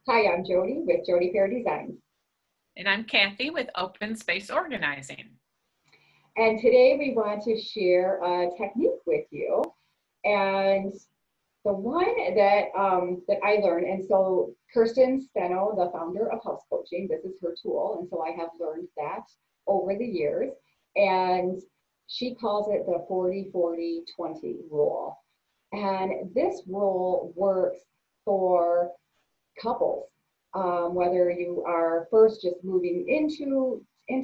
Hi, I'm Jody with Jody Pear Designs. And I'm Cathy with Open Space Organizing. And today we want to share a technique with you. And the one that I learned, and so Kirsten Steno, the founder of House Coaching, this is her tool. And so I have learned that over the years. And she calls it the 40-40-20 rule. And this rule works for couples, whether you are first just moving in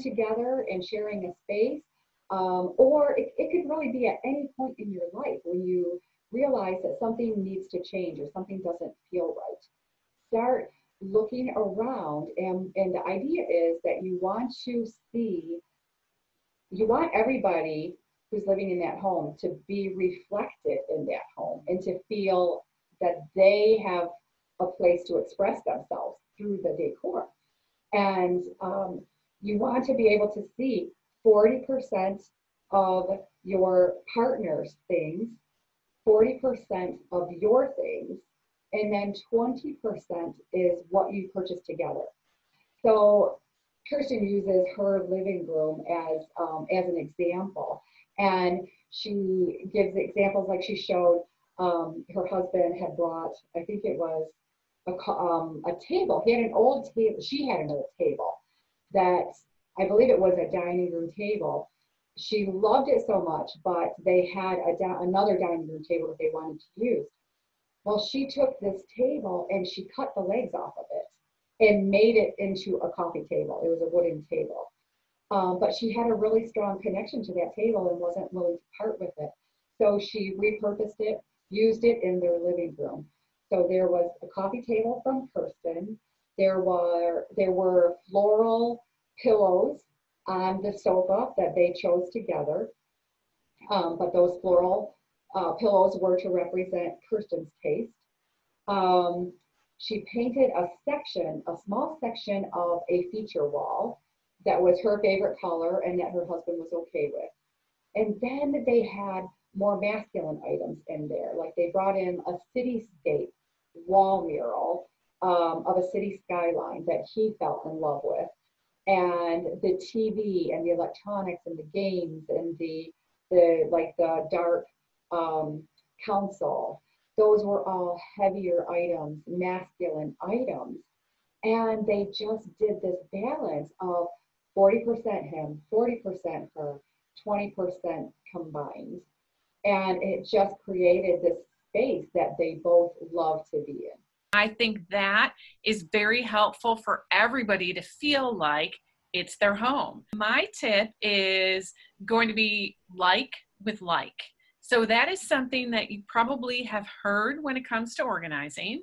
together and sharing a space, or it could really be at any point in your life when you realize that something needs to change or something doesn't feel right. Start looking around, and the idea is that you want everybody who's living in that home to be reflected in that home and to feel that they have a place to express themselves through the decor. And you want to be able to see 40% of your partner's things, 40% of your things, and then 20% is what you purchase together. So Kirsten uses her living room as an example, and she gives examples like she showed her husband had brought, I think it was a table. He had an old table. She had an old table that I believe it was a dining room table. She loved it so much, but they had another dining room table that they wanted to use. Well, she took this table and she cut the legs off of it and made it into a coffee table. It was a wooden table. But she had a really strong connection to that table and wasn't willing to part with it. So she repurposed it, used it in their living room. So there was a coffee table from Kirsten. There were floral pillows on the sofa that they chose together. But those floral pillows were to represent Kirsten's taste. She painted a small section of a feature wall that was her favorite color and that her husband was okay with. And then they had more masculine items in there. Like they brought in a cityscape wall mural of a city skyline that he felt in love with. And the TV and the electronics and the games and the dark console, those were all heavier items, masculine items. And they just did this balance of 40% him, 40% her, 20% combined. And it just created this space that they both love to be in. I think that is very helpful for everybody to feel like it's their home. My tip is going to be like with like. So that is something that you probably have heard when it comes to organizing.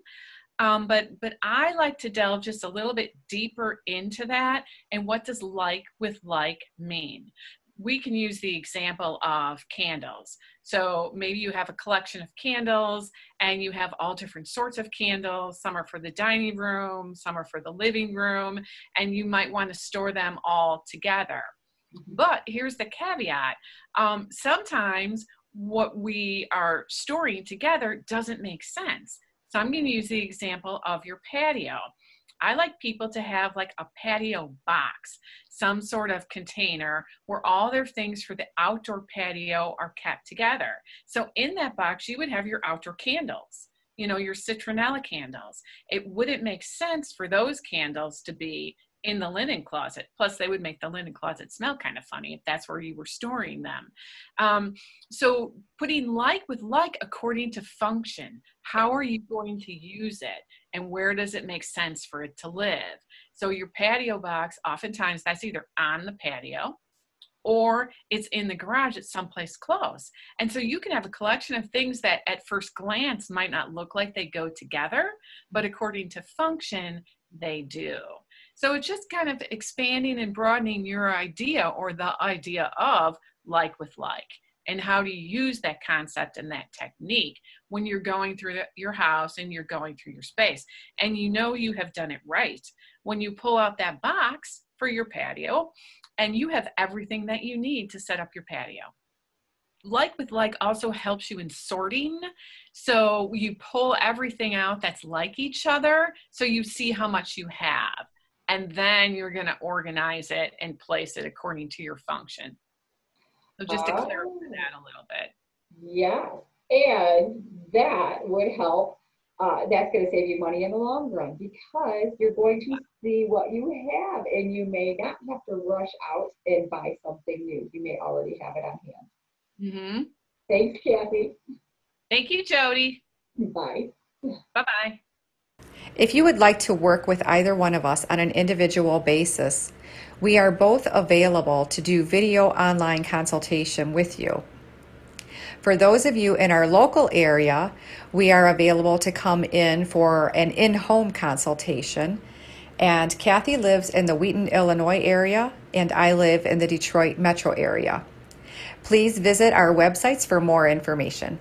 But I like to delve just a little bit deeper into that and what does like with like mean. We can use the example of candles. So maybe you have a collection of candles and you have all different sorts of candles. Some are for the dining room, some are for the living room, and you might want to store them all together. But here's the caveat. Sometimes what we are storing together doesn't make sense. So I'm going to use the example of your patio. I like people to have like a patio box, some sort of container where all their things for the outdoor patio are kept together. So in that box, you would have your outdoor candles, your citronella candles. It wouldn't make sense for those candles to be in the linen closet. Plus, they would make the linen closet smell kind of funny if that's where you were storing them. So putting like with like according to function. How are you going to use it? And where does it make sense for it to live? So your patio box, oftentimes that's either on the patio or it's in the garage at someplace close. And so you can have a collection of things that at first glance might not look like they go together, but according to function, they do. So it's just kind of expanding and broadening your idea or the idea of like with like. And how do you use that concept and that technique when you're going through your house and you're going through your space? And you have done it right when you pull out that box for your patio and you have everything that you need to set up your patio. like with like also helps you in sorting. So you pull everything out that's like each other, so you see how much you have. And then you're going to organize it and place it according to your function. So just to clarify Oh, that a little bit. yeah. And that would help. That's going to save you money in the long run because you're going to see what you have and you may not have to rush out and buy something new. You may already have it on hand. Mm-hmm. Thanks, Cathy. Thank you, Jody. Bye. Bye-bye. If you would like to work with either one of us on an individual basis, we are both available to do video online consultation with you. For those of you in our local area, we are available to come in for an in-home consultation. And Cathy lives in the Wheaton, Illinois area, and I live in the Detroit metro area. Please visit our websites for more information.